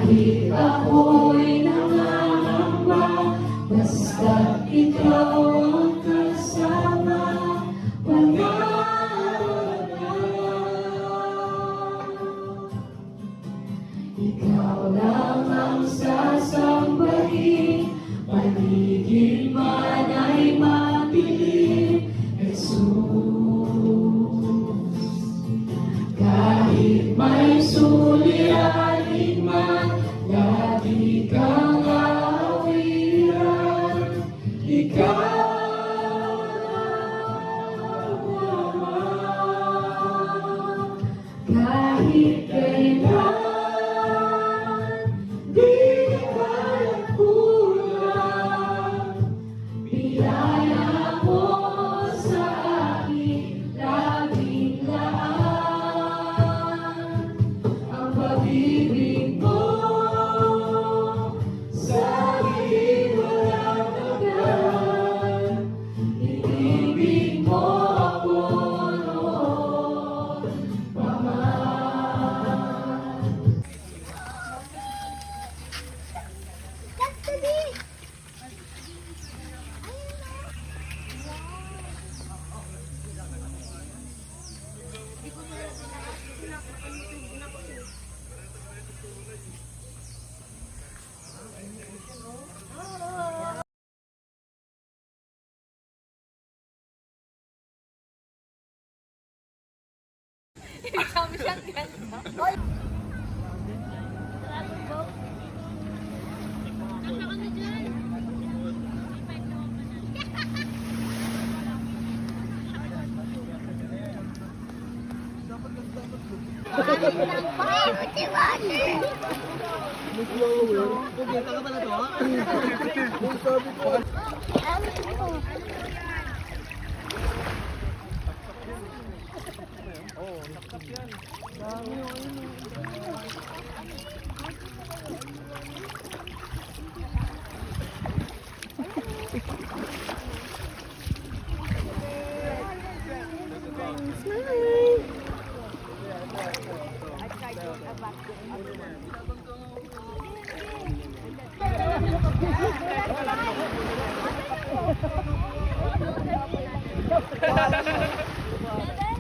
Kahit ako'y nangangamba, basta't ikaw ang kasama, panalo na. Ikaw lang ang sasambahin, paligid man ay madilim, Jesus. Kahit may suliranin man, lagi kang aawiran. Ikaw ang Ama. Kahit kailan di ka nagkulang, biyaya mo sa akin laging laan. Ang pag-ibig mo sa akin walang hanggan. Inibig mo ako noon pa man.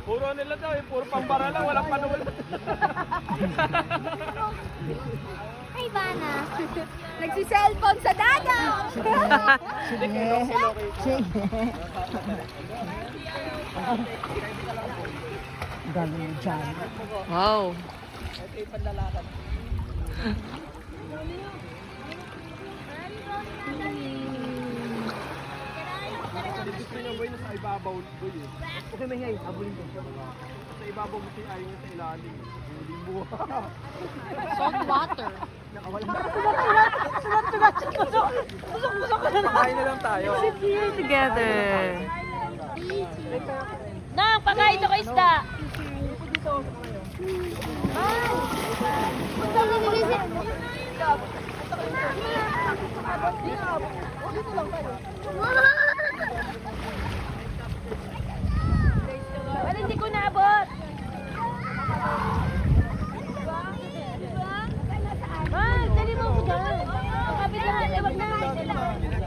Puro nila daw, puro pambara lang, walang panuwal. Ay, Bana. Nagsi-cellphone sa dagat. Galing dyan. Wow. Gusto niya boy na sa ibabaw boy eh. Okay may ngay, habulin ko. Sa ibabaw gusto niya ayaw niya sa ilalim. Yung buha. Salt water. Pakain na lang tayo. Here together. Nang, pakain ito kay isda. Ano hindi ko naabot? Ah, dali mo ko dyan. Kapit lang, wag na.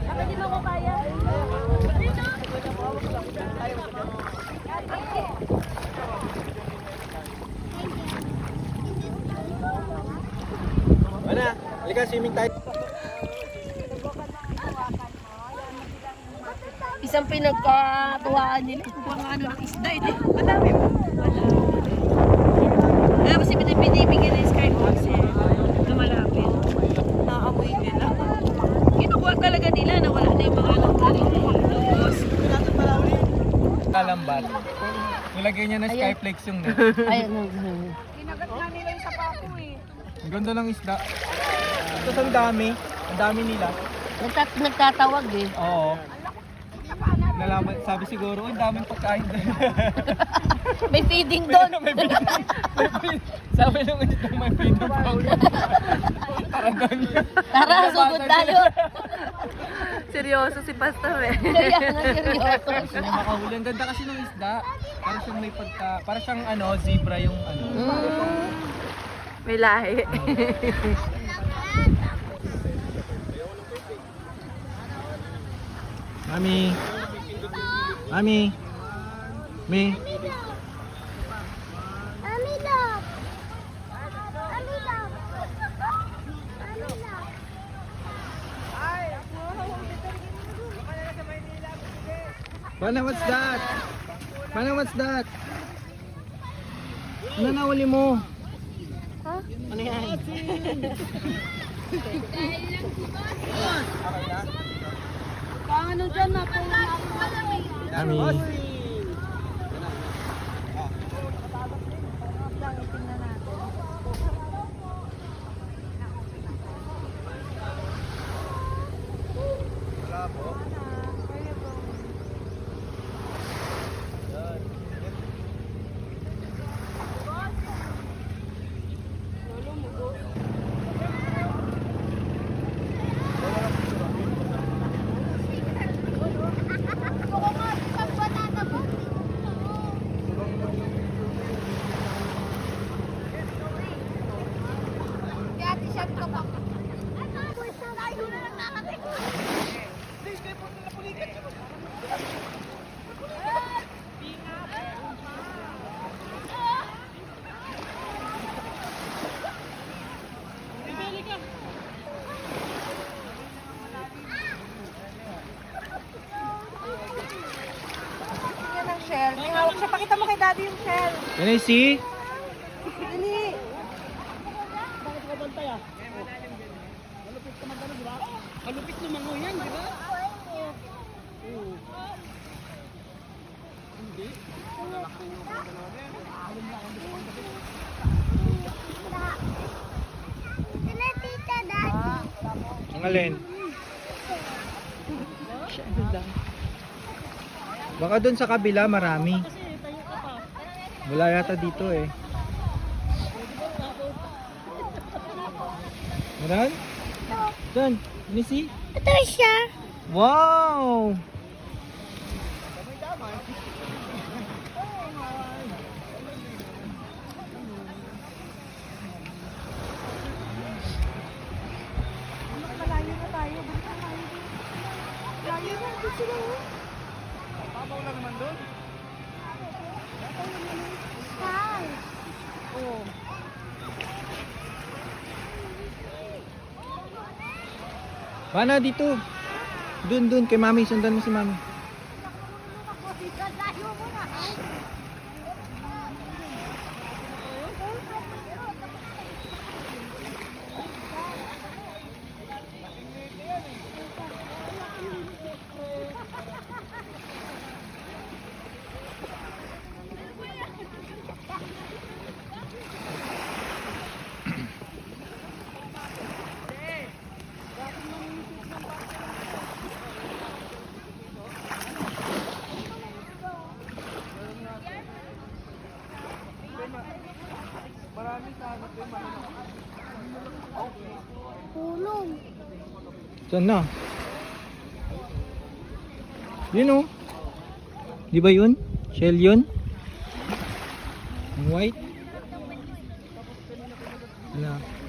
Kapit di mo ko kaya. Ano? Halika, swimming tayo. Isang pinagkatuwaan nila. Kung ano ng isda, ito. Madami mo. Kasi pinibigyan ng skybox eh. Na malapit. Naamoy nila. Kinukuha talaga nila na wala na yung mga tapos. Kalambat. Nilagay niya na skyflex yung net. Ayun. Kinagat nga nila yung sapato eh. Ang ganda ng isda. Tapos ang dami. Ang dami nila. Nagtatawag eh. Oo. Nalaman, sabi siguro, ang daming pagkain doon. May feeding doon. Sabi nung isda, may feeding doon. Tara doon. Tara, sugod tayo. Seryoso si Pastor eh. Kaya nga seryoso. Hindi makahuli. Ang ganda kasi ng isda. Para siyang may pagka, para siyang ano, zebra yung ano. May lahi. Mami. Mami. Me. Pana, what's that? Pana, what's that? Ano nahuli mo? Ano yan? Paano dyan na po? Mami. Shell. May hawak siya. Pakita mo kay daddy yung shell. Can I see? Dali. Kalupit naman mo yan, di ba? Ang alin? Baka doon sa kabila marami. Wala yata dito eh. Meron? Doon, ini see? Ito siya. Wow! Malayo na tayo. Basta tayo. Layo na. Ito sila. Papaw lang naman doon. Saan? Oo. Mana dito? Doon kay mami, sundan mo si mami. Layo mo na. Pulong. Saan na? Yun oh. Di ba yun? Shell yun? Ang white? Ano?